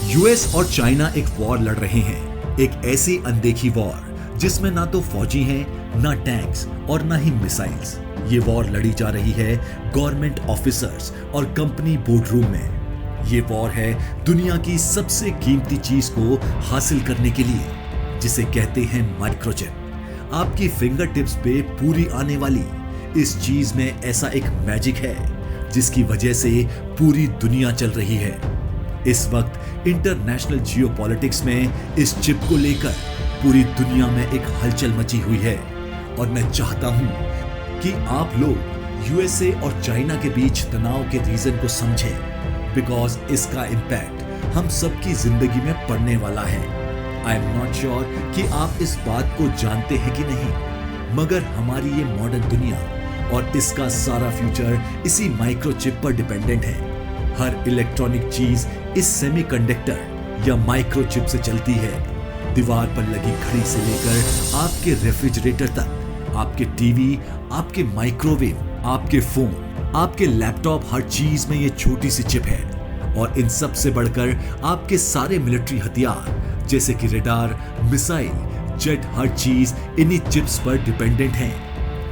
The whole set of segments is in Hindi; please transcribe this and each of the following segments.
यूएस और चाइना एक वॉर लड़ रहे हैं, एक ऐसी अनदेखी वॉर जिसमें ना तो फौजी हैं, ना टैंक्स और ना ही मिसाइल्स। ये वॉर लड़ी जा रही है गवर्नमेंट ऑफिसर्स और कंपनी बोर्डरूम में। ये वॉर है दुनिया की सबसे कीमती चीज को हासिल करने के लिए, जिसे कहते हैं माइक्रोचिप। आपकी फिंगर टिप्स पे पूरी आने वाली इस चीज में ऐसा एक मैजिक है जिसकी वजह से पूरी दुनिया चल रही है। इस वक्त इंटरनेशनल जियोपॉलिटिक्स में इस चिप को लेकर पूरी दुनिया में एक हलचल मची हुई है और मैं चाहता हूं कि आप लोग यूएसए और चाइना के बीच तनाव के रीजन को समझें, बिकॉज इसका इम्पैक्ट हम सबकी जिंदगी में पड़ने वाला है। आई एम नॉट श्योर कि आप इस बात को जानते हैं कि नहीं, मगर हमारी ये मॉडर्न दुनिया और इसका सारा फ्यूचर इसी माइक्रोचिप पर डिपेंडेंट है। हर इलेक्ट्रॉनिक चीज इस सेमीकंडक्टर या माइक्रोचिप से चलती है। दीवार पर लगी घड़ी से लेकर आपके रेफ्रिजरेटर तक, आपके टीवी, आपके माइक्रोवेव, आपके फोन, आपके लैपटॉप, हर चीज में ये छोटी सी चिप है। और इन सब से बढ़कर आपके सारे मिलिट्री हथियार जैसे कि रडार, मिसाइल, जेट, हर चीज इन्हीं चिप्स पर डिपेंडेंट है।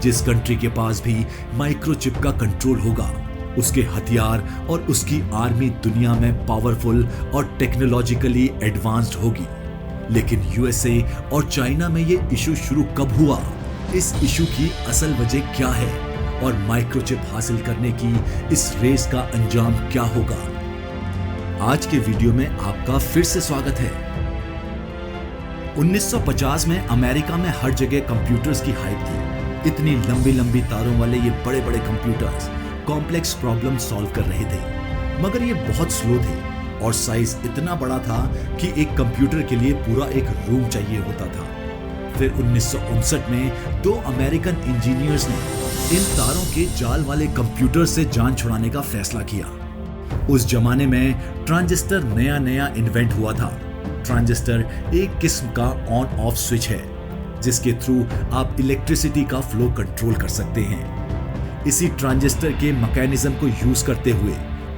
जिस कंट्री के पास भी माइक्रोचिप का कंट्रोल होगा, उसके हथियार और उसकी आर्मी दुनिया में पावरफुल और टेक्नोलॉजिकली एडवांस्ड होगी। लेकिन यूएसए और चाइना में ये इशू शुरू कब हुआ, इस इशू की असल वजह क्या है और माइक्रोचिप हासिल करने की इस रेस का अंजाम क्या होगा। आज के वीडियो में आपका फिर से स्वागत है। 1950 में अमेरिका में हर जगह कंप्यूटर्स की हाइप थी। इतनी लंबी लंबी तारों वाले ये बड़े बड़े कंप्यूटर्स कॉम्प्लेक्स प्रॉब्लम सॉल्व कर रहे थे, मगर ये बहुत स्लो थे और साइज इतना बड़ा था कि एक कंप्यूटर के लिए पूरा एक रूम चाहिए होता था। फिर 1959 में दो अमेरिकन इंजीनियर्स ने इन तारों के जाल वाले कंप्यूटर से जान छुड़ाने का फैसला किया। उस जमाने में ट्रांजिस्टर नया नया इन्वेंट हुआ था। ट्रांजिस्टर एक किस्म का ऑन ऑफ स्विच है जिसके थ्रू आप इलेक्ट्रिसिटी का फ्लो कंट्रोल कर सकते हैं। इसी ट्रांजिस्टर के मैकेनिज्म को यूज करते हुए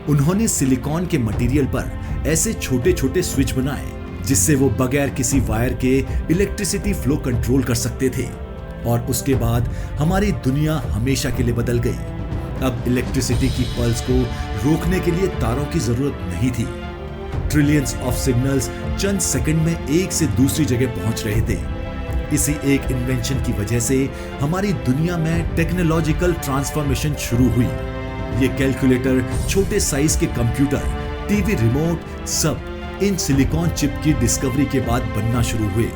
उन्होंने सिलिकॉन के मटेरियल पर ऐसे छोटे छोटे स्विच बनाए जिससे वो बगैर किसी वायर के इलेक्ट्रिसिटी फ्लो कंट्रोल कर सकते थे। और उसके बाद हमारी दुनिया हमेशा के लिए बदल गई। अब इलेक्ट्रिसिटी की पल्स को रोकने के लिए तारों की जरूरत नहीं थी। Trillions of signals Chand second में एक से दूसरी जगह पहुंच रहे थे। इसी एक इन्वेंशन की वजह से हमारी दुनिया में टेक्नोलॉजिकल ट्रांसफॉर्मेशन शुरू हुई। ये कैलकुलेटर, छोटे साइज के कंप्यूटर, टीवी रिमोट, सब इन सिलिकॉन चिप की डिस्कवरी के बाद बनना शुरू हुए।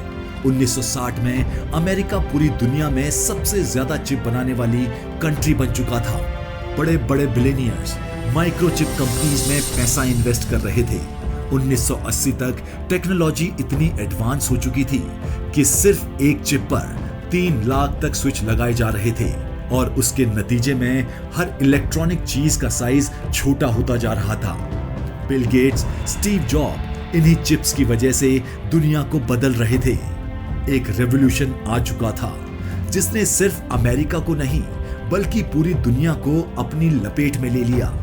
1960 में अमेरिका पूरी दुनिया में सबसे ज्यादा चिप बनाने वाली कंट्री बन चुका था। बड़े बड़े बिलियनियर्स माइक्रोचिप कंपनीज में पैसा इन्वेस्ट कर रहे थे। 1980 तक टेक्नोलॉजी इतनी एडवांस हो चुकी थी कि सिर्फ एक चिप पर 3 लाख तक स्विच लगाए जा रहे थे और उसके नतीजे में हर इलेक्ट्रॉनिक चीज का साइज छोटा होता जा रहा था। बिल गेट्स, स्टीव जॉब इन्हीं चिप्स की वजह से दुनिया को बदल रहे थे। एक रेवोल्यूशन आ चुका था जिसने सिर्फ अमेरिका को नहीं बल्कि पूरी दुनिया को अपनी लपेट में ले लिया।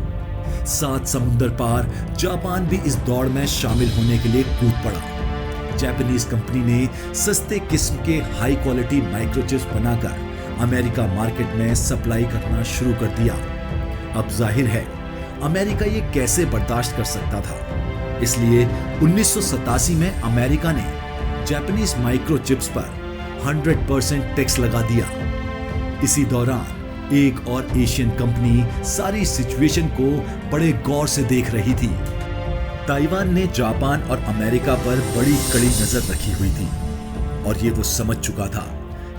7 समुंदर पार जापान भी इस दौड़ में शामिल होने के लिए कूद पड़ा। जापानीज कंपनी ने सस्ते किस्म के हाई क्वालिटी माइक्रोचिप्स बनाकर अमेरिका मार्केट में सप्लाई करना शुरू कर दिया। अब जाहिर है अमेरिका ये कैसे बर्दाश्त कर सकता था, इसलिए 1987 में अमेरिका ने जापानीज माइक्रोचिप्स पर 100% टैक्स लगा दिया। इसी दौरान एक और एशियन कंपनी सारी सिचुएशन को बड़े गौर से देख रही थी। ताइवान ने जापान और अमेरिका पर बड़ी कड़ी नजर रखी हुई थी और ये वो समझ चुका था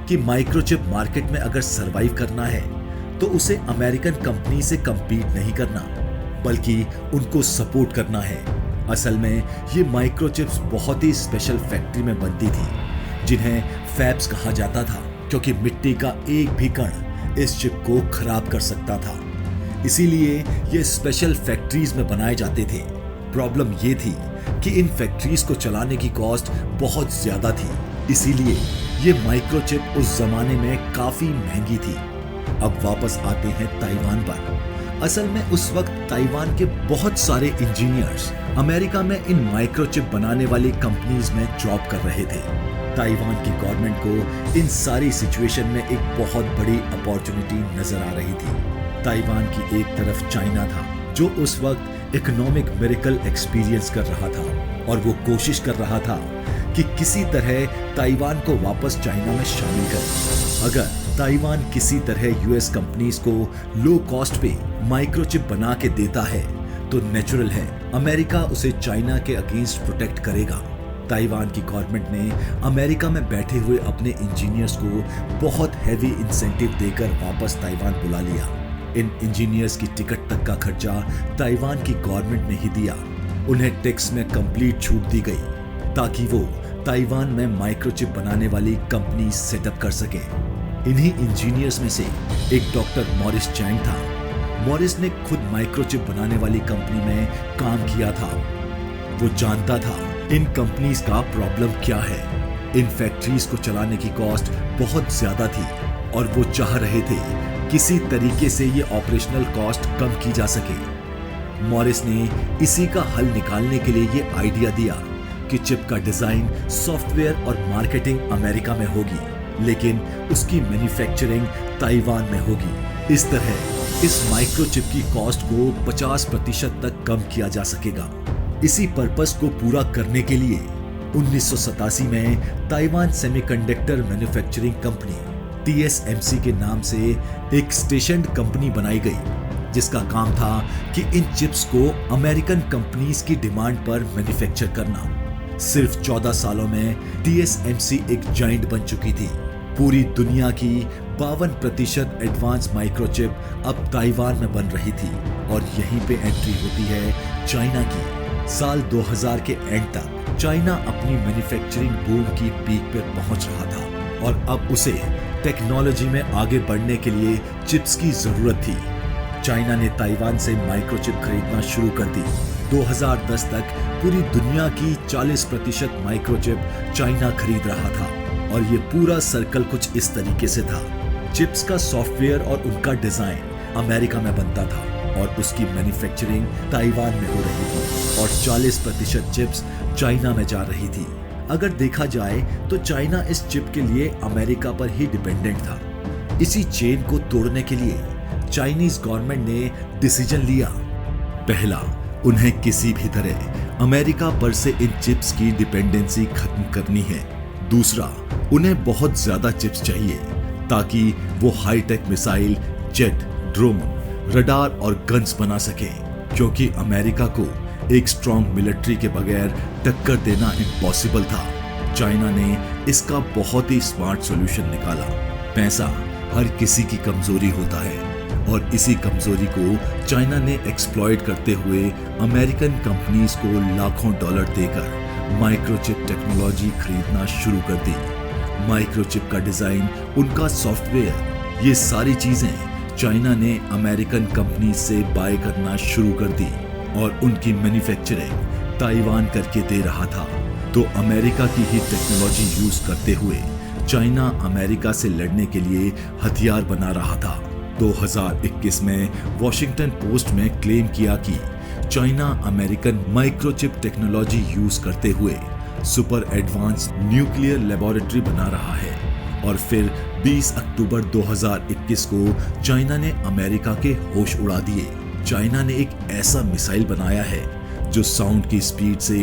कि माइक्रोचिप मार्केट में अगर सरवाइव करना है तो उसे अमेरिकन कंपनी से कंपीट नहीं करना बल्कि उनको सपोर्ट करना है। असल में ये माइक्रोचिप्स बहुत ही स्पेशल फैक्ट्री में बनती थी जिन्हें फैब्स कहा जाता था, क्योंकि मिट्टी का एक भी कण इस चिप को खराब कर सकता था। इसीलिए ये स्पेशल फैक्ट्रीज में बनाए जाते थे। प्रॉब्लम ये थी कि इन फैक्ट्रीज को चलाने की कॉस्ट बहुत ज्यादा थी, इसीलिए ये माइक्रोचिप उस जमाने में काफी महंगी थी। अब वापस आते हैं ताइवान पर। असल में उस वक्त ताइवान के बहुत सारे इंजीनियर्स अमेरिका में इन माइक्रोचिप बनाने वाली कंपनीज में जॉब कर रहे थे। ताइवान की गवर्नमेंट को इन सारी सिचुएशन में एक बहुत बड़ी अपॉर्चुनिटी नजर आ रही थी। ताइवान की एक तरफ चाइना था जो उस वक्त इकोनॉमिक मिरेकल एक्सपीरियंस कर रहा था और वो कोशिश कर रहा था कि किसी तरह ताइवान को वापस चाइना में शामिल करे। अगर ताइवान किसी तरह यूएस कंपनीज को लो कॉस्ट पे माइक्रोचिप बना के देता है तो नेचुरल है अमेरिका उसे चाइना के अगेंस्ट प्रोटेक्ट करेगा। ताइवान की गवर्नमेंट ने अमेरिका में बैठे हुए अपने इंजीनियर्स को बहुत हैवी इंसेंटिव देकर वापस ताइवान बुला लिया। इन इंजीनियर्स की टिकट तक का खर्चा ताइवान की गवर्नमेंट ने ही दिया। उन्हें टैक्स में कंप्लीट छूट दी गई ताकि वो ताइवान में माइक्रोचिप बनाने वाली कंपनी सेटअप कर सके। इन्हीं इंजीनियर्स में से एक डॉक्टर मॉरिस चैंग था। मॉरिस ने खुद माइक्रोचिप बनाने वाली कंपनी में काम किया था। वो जानता था इन कंपनीज का प्रॉब्लम क्या है। इन फैक्ट्रीज को चलाने की कॉस्ट बहुत ज्यादा थी और वो चाह रहे थे किसी तरीके से ये ऑपरेशनल कॉस्ट कम की जा सके। मॉरिस ने इसी का हल निकालने के लिए ये आइडिया दिया कि चिप का डिजाइन, सॉफ्टवेयर और मार्केटिंग अमेरिका में होगी, लेकिन उसकी मैन्युफैक्चरिंग ताइवान में होगी। इस तरह इस माइक्रोचिप की कॉस्ट को 50% तक कम किया जा सकेगा। इसी पर्पस को पूरा करने के लिए 1987 में Taiwan semiconductor manufacturing company TSMC के नाम से एक स्टेशनड कंपनी बनाई गई, जिसका काम था कि इन चिप्स को अमेरिकन कंपनीज की डिमांड पर मैन्युफैक्चर करना। सिर्फ 14 सालों में TSMC एक जाइंट बन चुकी थी। पूरी दुनिया की 52% एडवांस माइक्रोचिप अब ताइवान में बन रही थी और यहीं पे एंट्री होती है चाइना की। साल 2000 के एंड तक चाइना अपनी मैन्युफैक्चरिंग बूम की पीक पर पहुंच रहा था और अब उसे टेक्नोलॉजी में आगे बढ़ने के लिए चिप्स की जरूरत थी। चाइना ने ताइवान से माइक्रोचिप खरीदना शुरू कर दी। 2010 तक पूरी दुनिया की 40% माइक्रोचिप चाइना खरीद रहा था और ये पूरा सर्कल कुछ इस तरीके से था। चिप्स का सॉफ्टवेयर और उनका डिजाइन अमेरिका में बनता था और उसकी मैन्युफैक्चरिंग ताइवान में हो रही थी और 40% चिप्स चाइना में जा रही थी। अगर देखा जाए तो चाइना इस चिप के लिए अमेरिका पर ही डिपेंडेंट था। इसी चेन को तोड़ने के लिए चाइनीज गवर्नमेंट ने डिसीजन लिया। पहला, उन्हें किसी भी तरह अमेरिका पर से इन चिप्स की डिपेंडेंसी खत्म करनी है। दूसरा, उन्हें बहुत ज्यादा चिप्स चाहिए ताकि वो high tech missile, jet, drone, radar और गन्स बना सके, क्योंकि अमेरिका को एक स्ट्रॉन्ग मिलिट्री के बगैर टक्कर देना इम्पॉसिबल था। चाइना ने इसका बहुत ही स्मार्ट सॉल्यूशन निकाला। पैसा हर किसी की कमजोरी होता है और इसी कमजोरी को चाइना ने एक्सप्लॉइट करते हुए अमेरिकन कंपनीज को लाखों डॉलर देकर माइक्रोचिप टेक्नोलॉजी खरीदना शुरू कर दी। माइक्रोचिप का डिजाइन, उनका सॉफ्टवेयर, ये सारी चीजें चाइना ने अमेरिकन कंपनी से बाय करना शुरू कर दी और उनकी मैन्युफैक्चरिंग ताइवान करके दे रहा था। तो अमेरिका की ही टेक्नोलॉजी यूज करते हुए चाइना अमेरिका से लड़ने के लिए हथियार बना रहा था। 2021 में वॉशिंगटन पोस्ट में क्लेम किया कि China American microchip technology use करते हुए सुपर एडवांस न्यूक्लियर लेबोरेटरी बना रहा है। और फिर 20 अक्टूबर 2021 को चाइना ने अमेरिका के होश उड़ा दिए। चाइना ने एक ऐसा मिसाइल बनाया है जो साउंड की स्पीड से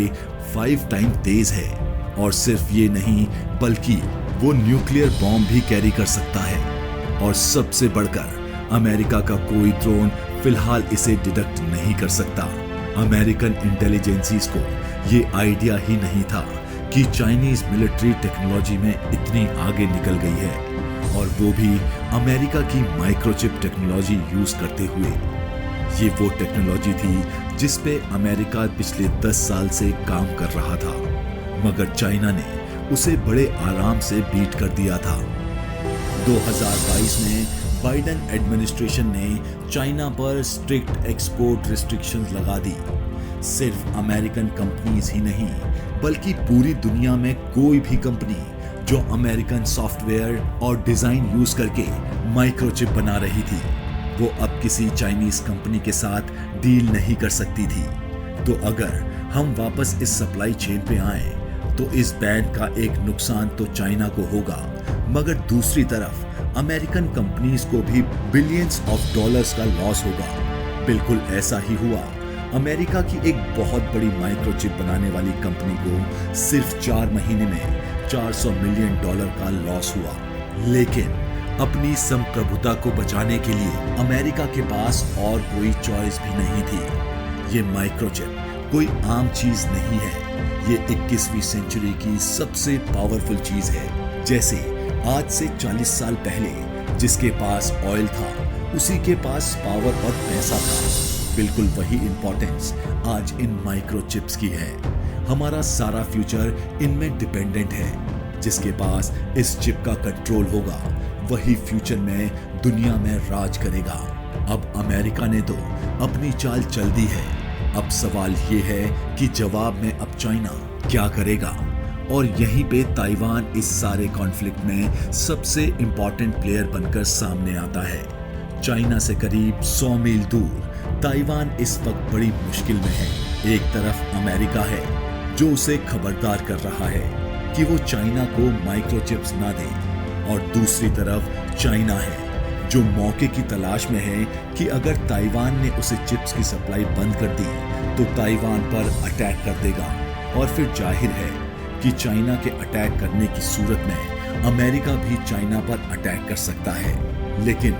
5 टाइम तेज है और सिर्फ ये नहीं बल्कि वो न्यूक्लियर बॉम्ब भी कैरी कर सकता है। और सबसे बढ़कर अमेरिका का कोई ड्रोन फिलहाल इसे डिटेक्ट नहीं कर सकता। अमेरिकन इंटेलिजेंसीज को ये आइडिया ही नहीं था कि चाइनीज मिलिट्री टेक्नोलॉजी में इतनी आगे निकल गई है और वो भी अमेरिका की माइक्रोचिप टेक्नोलॉजी यूज करते हुए। ये वो टेक्नोलॉजी थी जिस पे अमेरिका पिछले 10 साल से काम कर रहा था, मगर चाइना ने उसे बड़े आराम से बीट कर दिया था। 2022 में बाइडेन एडमिनिस्ट्रेशन ने चाइना पर स्ट्रिक्ट एक्सपोर्ट रिस्ट्रिक्शंस लगा दी। सिर्फ अमेरिकन कंपनीज ही नहीं बल्कि पूरी दुनिया में कोई भी कंपनी जो अमेरिकन सॉफ्टवेयर और डिजाइन यूज करके माइक्रोचिप बना रही थी, वो अब किसी चाइनीज कंपनी के साथ डील नहीं कर सकती थी। तो अगर हम वापस इस सप्लाई चेन पे आए तो इस बैन का एक नुकसान तो चाइना को होगा, मगर दूसरी तरफ अमेरिकन कंपनीज को भी बिलियंस ऑफ डॉलर्स का लॉस होगा। बिल्कुल ऐसा ही हुआ। अमेरिका की एक बहुत बड़ी माइक्रोचिप बनाने वाली कंपनी को सिर्फ 4 महीने में $400 मिलियन का लॉस हुआ। लेकिन अपनी संप्रभुता को बचाने के लिए अमेरिका के पास और कोई चॉइस भी नहीं थी। ये माइक्रोचिप कोई आम चीज नहीं है, ये 21वीं सेंचुरी की सबसे पावरफुल चीज है। जैसे आज से 40 साल पहले जिसके पास ऑयल था उसी के पास पावर और पैसा था, बिल्कुल वही इंपॉर्टेंस आज इन माइक्रोचिप्स की है। हमारा सारा फ्यूचर इनमें डिपेंडेंट है। जिसके पास इस चिप का कंट्रोल होगा वही फ्यूचर में दुनिया में राज करेगा। अब अमेरिका ने तो अपनी चाल चल दी है। अब सवाल ये है कि जवाब में अब चाइना क्या करेगा। और यहीं पे ताइवान इस सारे कॉन्फ्लिक्ट में सबसे इंपॉर्टेंट प्लेयर बनकर सामने आता है। चाइना से करीब 100 मील दूर ताइवान इस वक्त बड़ी मुश्किल में है। एक तरफ अमेरिका है जो उसे खबरदार कर रहा है कि वो चाइना को माइक्रोचिप्स ना दे, और दूसरी तरफ चाइना है जो मौके की तलाश में है कि अगर ताइवान ने उसे चिप्स की सप्लाई बंद कर दी तो ताइवान पर अटैक कर देगा। और फिर जाहिर है कि चाइना के अटैक करने की सूरत में अमेरिका भी चाइना पर अटैक कर सकता है। लेकिन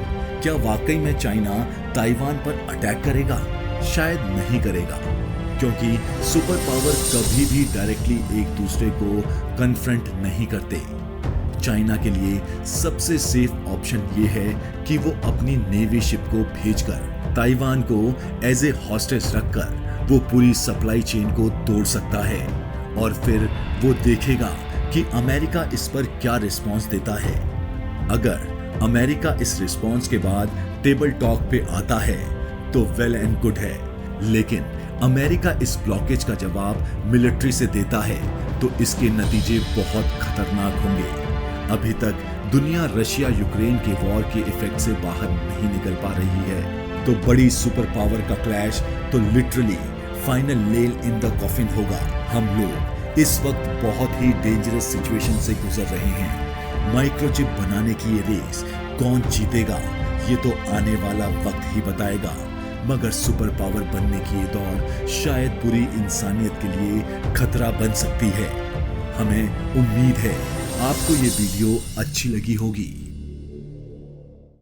क्या वाकई में चाइना ताइवान पर अटैक करेगा? शायद नहीं करेगा, क्योंकि सुपर पावर कभी भी डायरेक्टली एक दूसरे को कन्फ्रंट नहीं करते। चाइना के लिए सबसे सेफ ऑप्शन ये है कि वो अपनी नेवी शिप को भेजकर ताइवान को एज ए हॉस्टेज रखकर वो पूरी सप्लाई चेन को तोड़ सकता है। और फिर वो देखेगा कि अमेरिका इस पर क्या रिस्पॉन्स देता है। अगर अमेरिका इस रिस्पॉन्स के बाद टेबल टॉक पे आता है तो वेल एंड गुड है, लेकिन अमेरिका इस ब्लॉकेज का जवाब मिलिट्री से देता है तो इसके नतीजे बहुत खतरनाक होंगे। अभी तक दुनिया रशिया यूक्रेन के वॉर के इफेक्ट से बाहर नहीं निकल पा रही है, तो बड़ी सुपर पावर का क्लैश तो literally final nail in the coffin होगा। हम लोग इस वक्त बहुत ही डेंजरस सिचुएशन से गुजर रहे हैं। माइक्रोचिप बनाने की ये रेस कौन जीतेगा ये तो आने वाला वक्त ही बताएगा, मगर सुपर पावर बनने की ये दौड़ शायद पूरी इंसानियत के लिए खतरा बन सकती है। हमें उम्मीद है आपको ये वीडियो अच्छी लगी होगी।